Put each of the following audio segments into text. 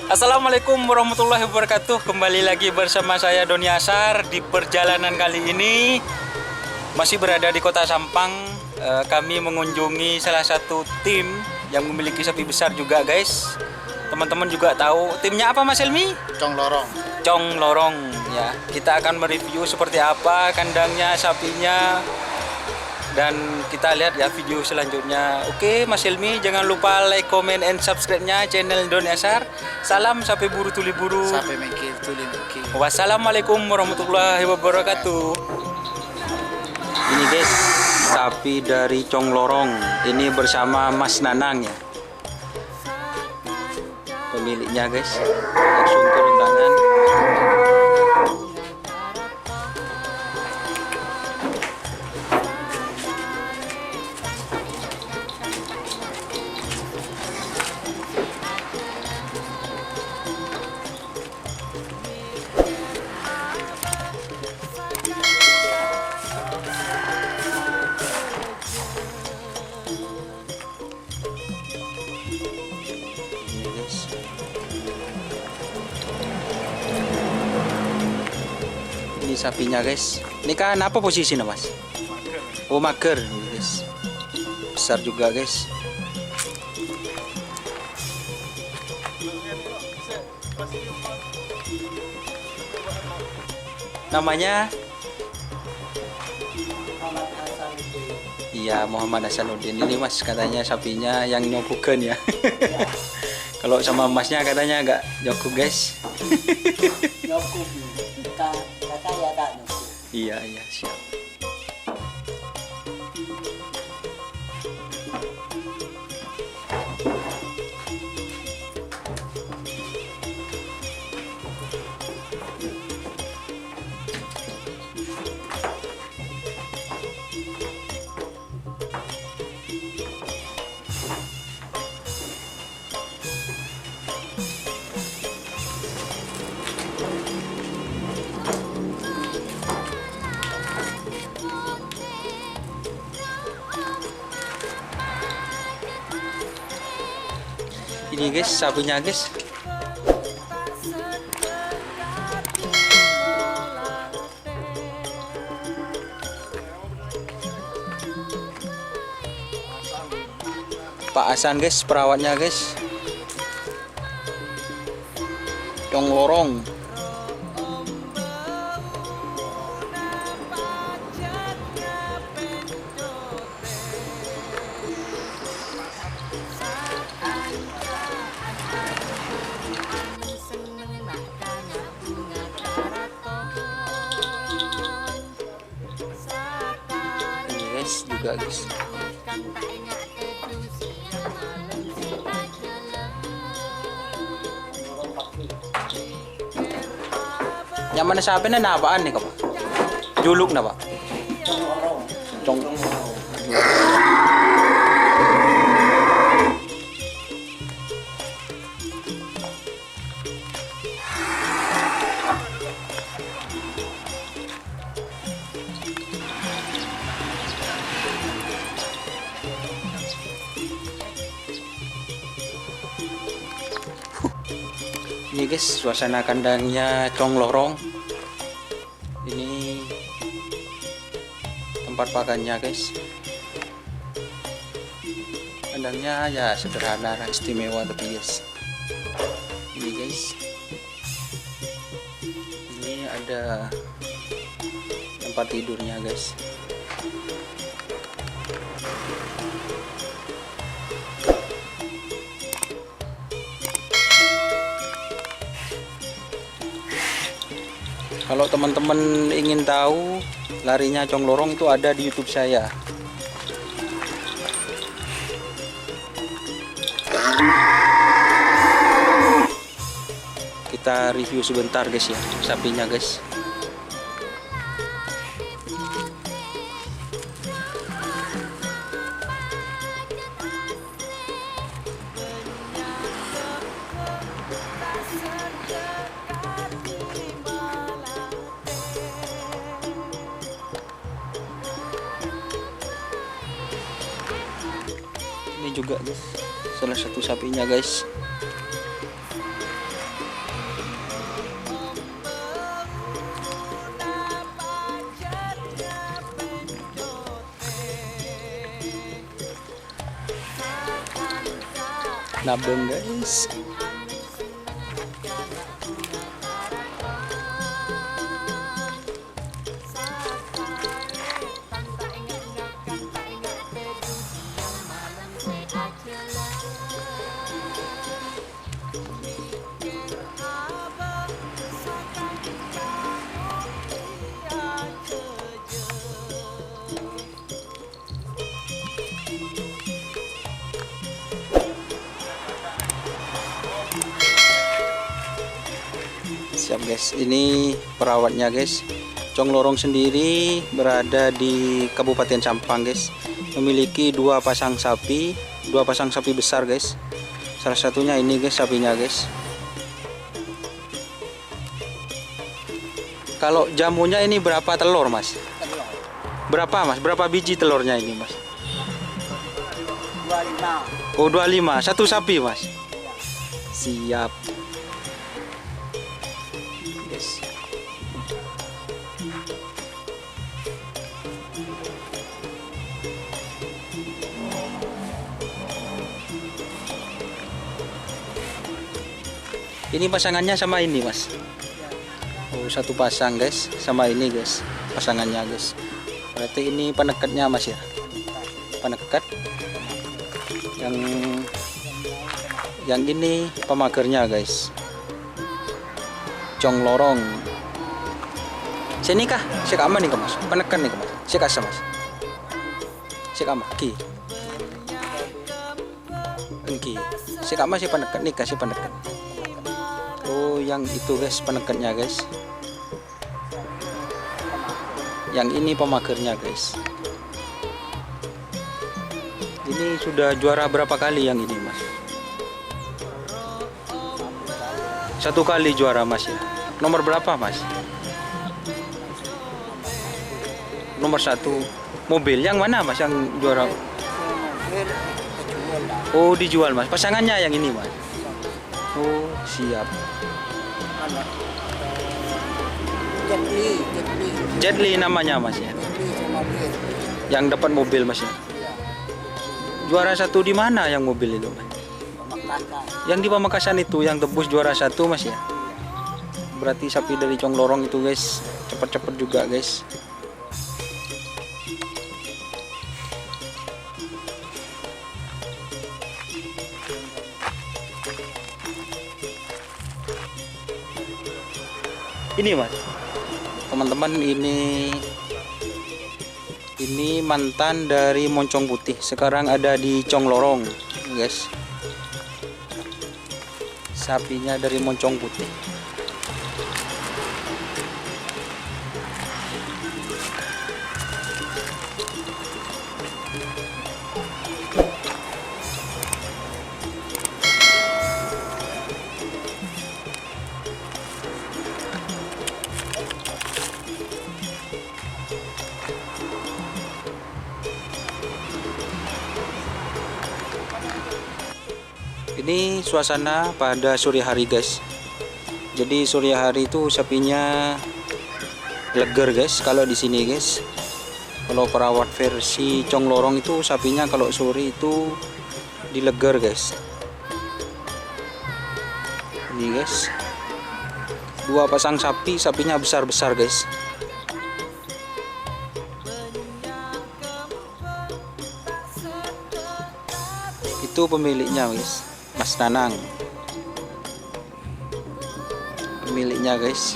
Assalamualaikum warahmatullahi wabarakatuh. Kembali lagi bersama saya Doni Asar. Di perjalanan kali ini masih berada di Kota Sampang. Kami mengunjungi salah satu tim yang memiliki sapi besar juga, guys. Teman-teman juga tahu timnya apa, Mas Helmi? Cong Lorong. Cong Lorong ya. Kita akan mereview seperti apa kandangnya, sapinya, dan kita lihat ya video selanjutnya. Oke, Mas Helmi, jangan lupa like, comment, and subscribe-nya channel Doni Asar. Salam sapi buru tuli buru. Sampai mikir tuli mikir. Wassalamualaikum warahmatullahi wabarakatuh. Ini guys, sapi dari Cong Lorong. Ini bersama Mas Nanang ya, pemiliknya guys. Langsung turun tangan. Ini sapinya guys. Ini kan apa posisinya, Mas? Oh, mager guys. Besar juga guys. Namanya? Iya, Muhammad Hasanuddin. Ini Mas katanya sapinya yang nyokukan ya. Kalau sama Masnya katanya agak nyokuk guys. Nyokuk, kata ya tak nyokuk. Iya siap. Ini guys, sapinya guys. Pak Hasan guys, perawatnya guys. Cong Lorong. Juga guys. Yang mana sapinya na apaan nih, Pak? Juluk na, Pak? Cong. Ini guys, suasana kandangnya Cong Lorong. Ini tempat pakannya guys. Kandangnya ya sederhana, istimewa tapi guys. Ini guys, ini ada tempat tidurnya guys. Kalau teman-teman ingin tahu larinya Cong Lorong itu ada di YouTube saya. Kita review sebentar guys ya, sapinya guys. Ini juga guys, salah satu sapinya guys. Nabung guys. Siap guys, ini perawatnya guys. Cong Lorong sendiri berada di Kabupaten Sampang guys. Memiliki dua pasang sapi besar guys. Salah satunya ini guys, sapinya guys. Kalau jamunya ini berapa telur mas? Berapa mas? Berapa biji telurnya ini mas? 25. Oh 25, satu sapi mas. Siap. Yes. Ini pasangannya sama ini mas. Oh satu pasang guys, sama ini guys, pasangannya guys. Berarti ini penekatnya mas ya, penekat. Yang ini pemagernya guys. Cong Lorong. Sini kah? Sik aman nih mas. Penekan nih mas. Sik asa mas. Sik aman. Ki. Engki. Sik aman sih penekan nih kasih penekan. Oh yang itu guys penekatnya guys. Yang ini pemagernya guys. Ini sudah juara berapa kali yang ini mas? Satu kali juara mas ya. Nomor berapa mas? Nomor 1. Mobil yang mana mas yang juara? Oh dijual mas. Pasangannya yang ini mas. Oh siap. Jetli namanya mas ya. Yang dapat mobil mas ya. Juara 1 di mana yang mobil itu mas? Yang di Pamekasan itu yang tebus juara 1 mas ya. Berarti sapi dari Cong Lorong itu guys cepet-cepet juga guys. Ini mas teman-teman, ini mantan dari Moncong Putih, sekarang ada di Cong Lorong guys. Sapinya dari Moncong Putih. Ini suasana pada sore hari guys. Jadi sore hari itu sapinya leger guys kalau di sini guys. Kalau perawat versi Cong Lorong itu sapinya kalau sore itu dileger guys. Ini guys. Dua pasang sapi, sapinya besar-besar guys. Itu pemiliknya guys. Mas Nanang pemiliknya guys,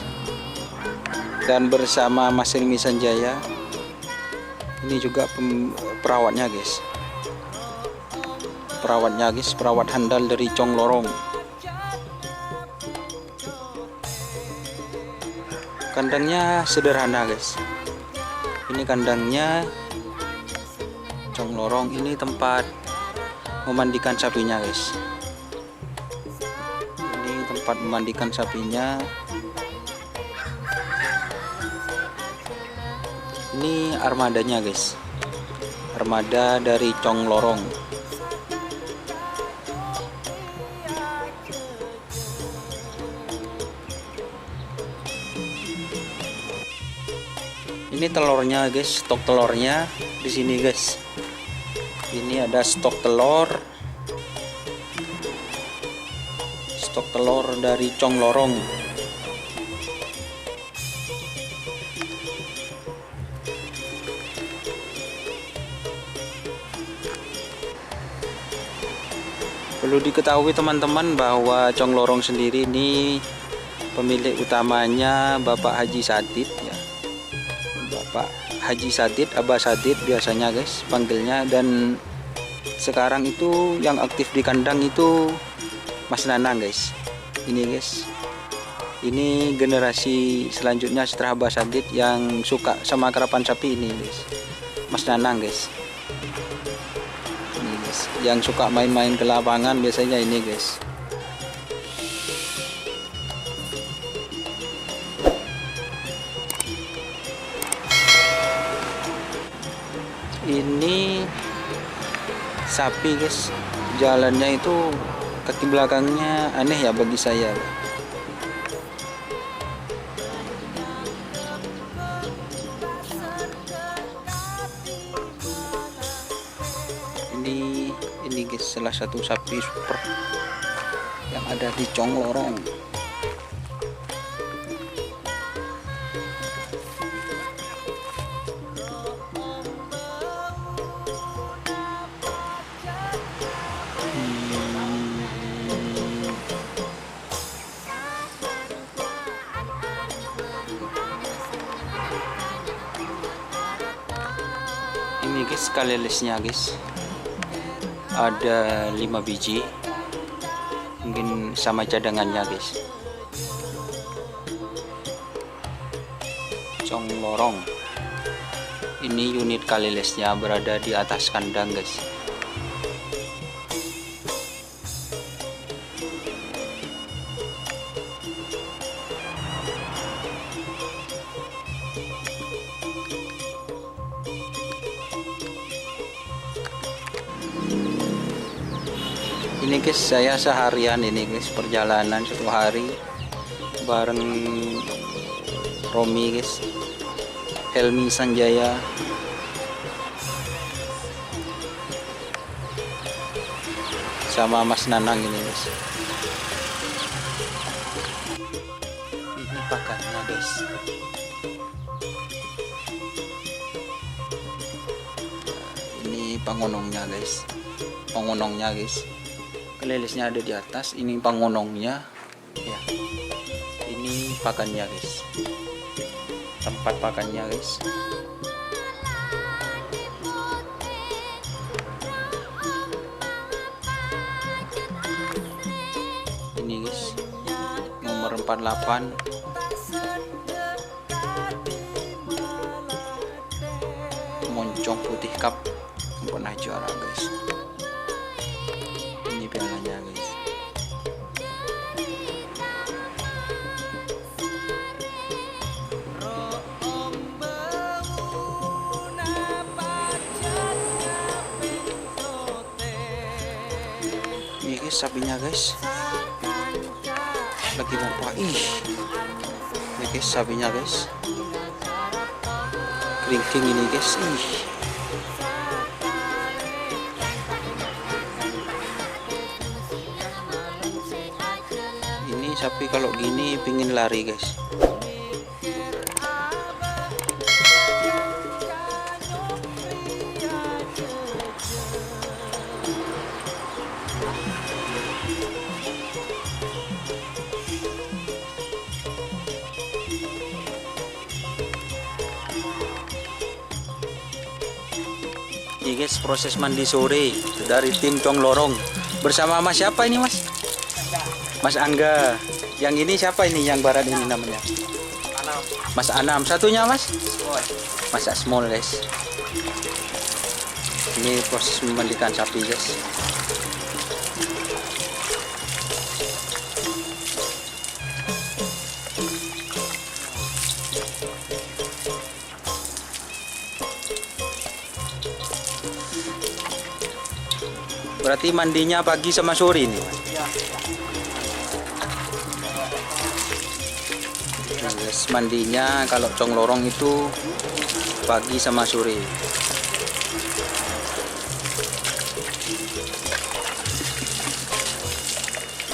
dan bersama Mas Helmi Sanjaya ini juga perawatnya guys, perawat handal dari Cong Lorong. Kandangnya sederhana guys, ini kandangnya Cong Lorong, ini tempat memandikan sapinya guys. Tempat memandikan sapinya. Ini armadanya guys, armada dari Cong Lorong. Ini telurnya guys, stok telurnya di sini guys. Ini ada stok telur stok telur dari Cong Lorong. Perlu diketahui teman-teman bahwa Cong Lorong sendiri ini pemilik utamanya Bapak Haji Sadid ya. Bapak Haji Sadid, Abah Sadid biasanya guys panggilnya, dan sekarang itu yang aktif di kandang itu Mas Nanang guys. Ini guys. Ini generasi selanjutnya setelah Abah Sadid yang suka sama karapan sapi ini guys. Mas Nanang guys. Ini guys, yang suka main-main ke lapangan biasanya ini guys. Ini sapi guys, jalannya itu kaki belakangnya aneh ya bagi saya. Ini guys salah satu sapi super yang ada di Cong Lorong. Ini guys kalelesnya guys, ada 5 biji, mungkin sama cadangannya guys. Cong Lorong ini unit kalelesnya berada di atas kandang guys. Ini guys, saya seharian ini guys perjalanan 1 hari bareng Romi guys, Helmi Sanjaya, sama Mas Nanang ini guys. Ini pakannya guys. Ini pangonongnya guys, pangonongnya guys. Kelelesnya ada di atas, ini pangonongnya ya. Ini pakannya guys, tempat pakannya guys. Ini guys nomor 48, moncong putih cup pernah juara guys. Ini pialanya guys. Ini guys sapinya guys, lagi mau ih. Ini guys sapinya guys, keringking ini guys. Ih, sapi kalau gini pingin lari guys. Ini guys proses mandi sore dari tim Cong Lorong bersama Mas siapa ini Mas? Mas Angga. Yang ini siapa ini yang barat ini namanya? Anam. Mas Anam. Satunya Mas? Small. Mas Asmol guys. Ini proses memandikan sapi guys. Berarti mandinya pagi sama sore ini Mas? Ya. Nah, guys, mandinya kalau Cong Lorong itu pagi sama sore.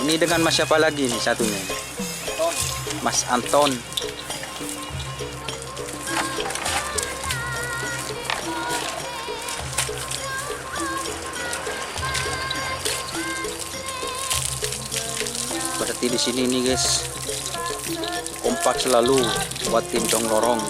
Ini dengan Mas siapa lagi nih satunya? Mas Anton. Berarti di sini nih guys, kompak selalu buat tim Dong Lorong.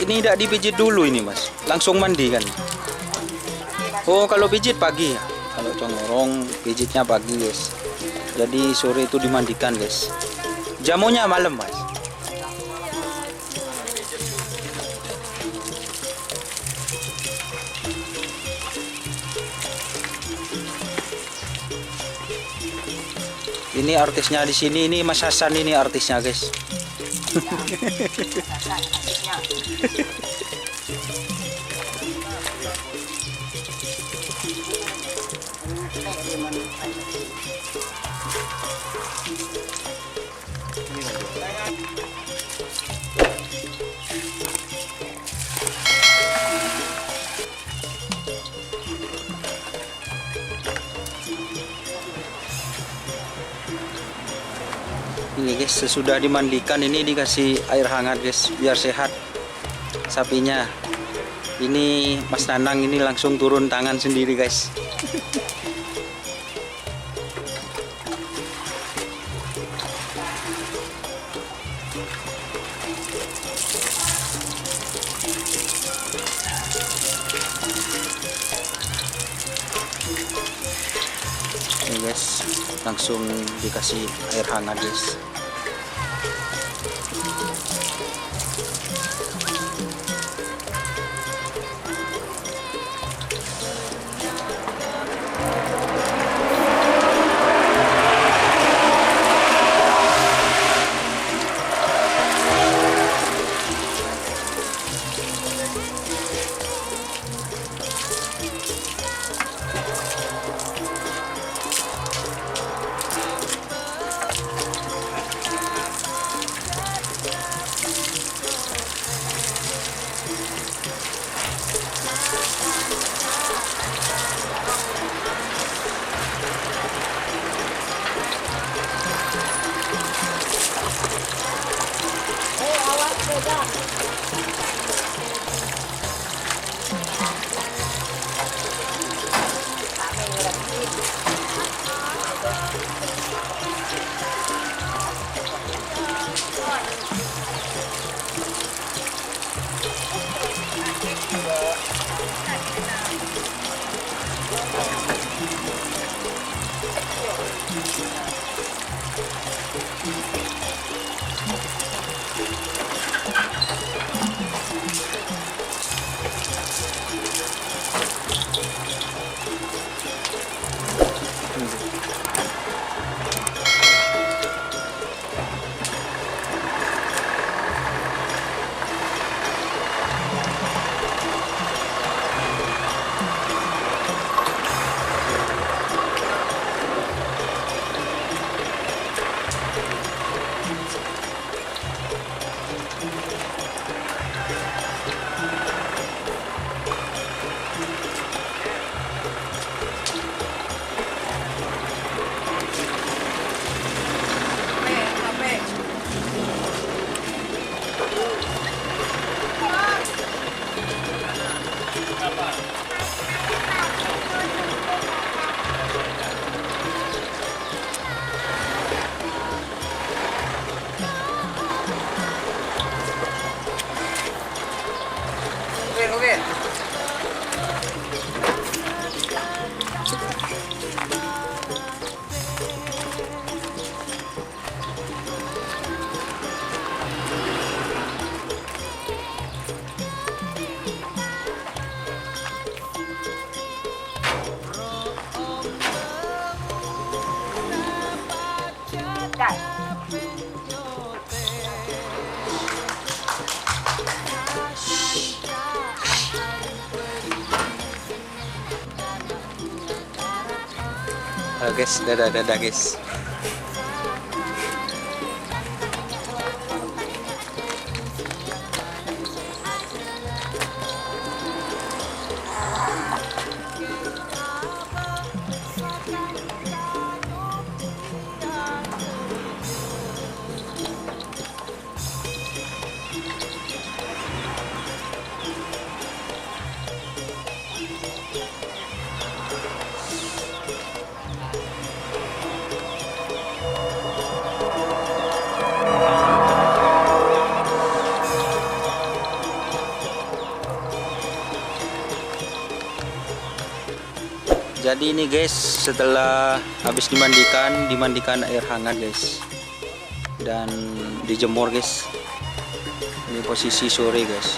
Ini tidak dipijit dulu ini Mas, langsung mandi kan? Oh kalau pijit pagi ya, kalau Congrong pijitnya pagi guys. Jadi sore itu dimandikan guys. Jamunya malam Mas. Ini artisnya di sini, ini Mas Hasan ini artisnya guys. Ini guys, sesudah dimandikan ini dikasih air hangat guys, biar sehat sapinya. Ini Mas Nanang ini langsung turun tangan sendiri guys. Ini guys, langsung dikasih air hangat guys. Halo guys, dadah guys. Jadi ini guys, setelah habis dimandikan air hangat guys, dan dijemur guys. Ini posisi sore guys.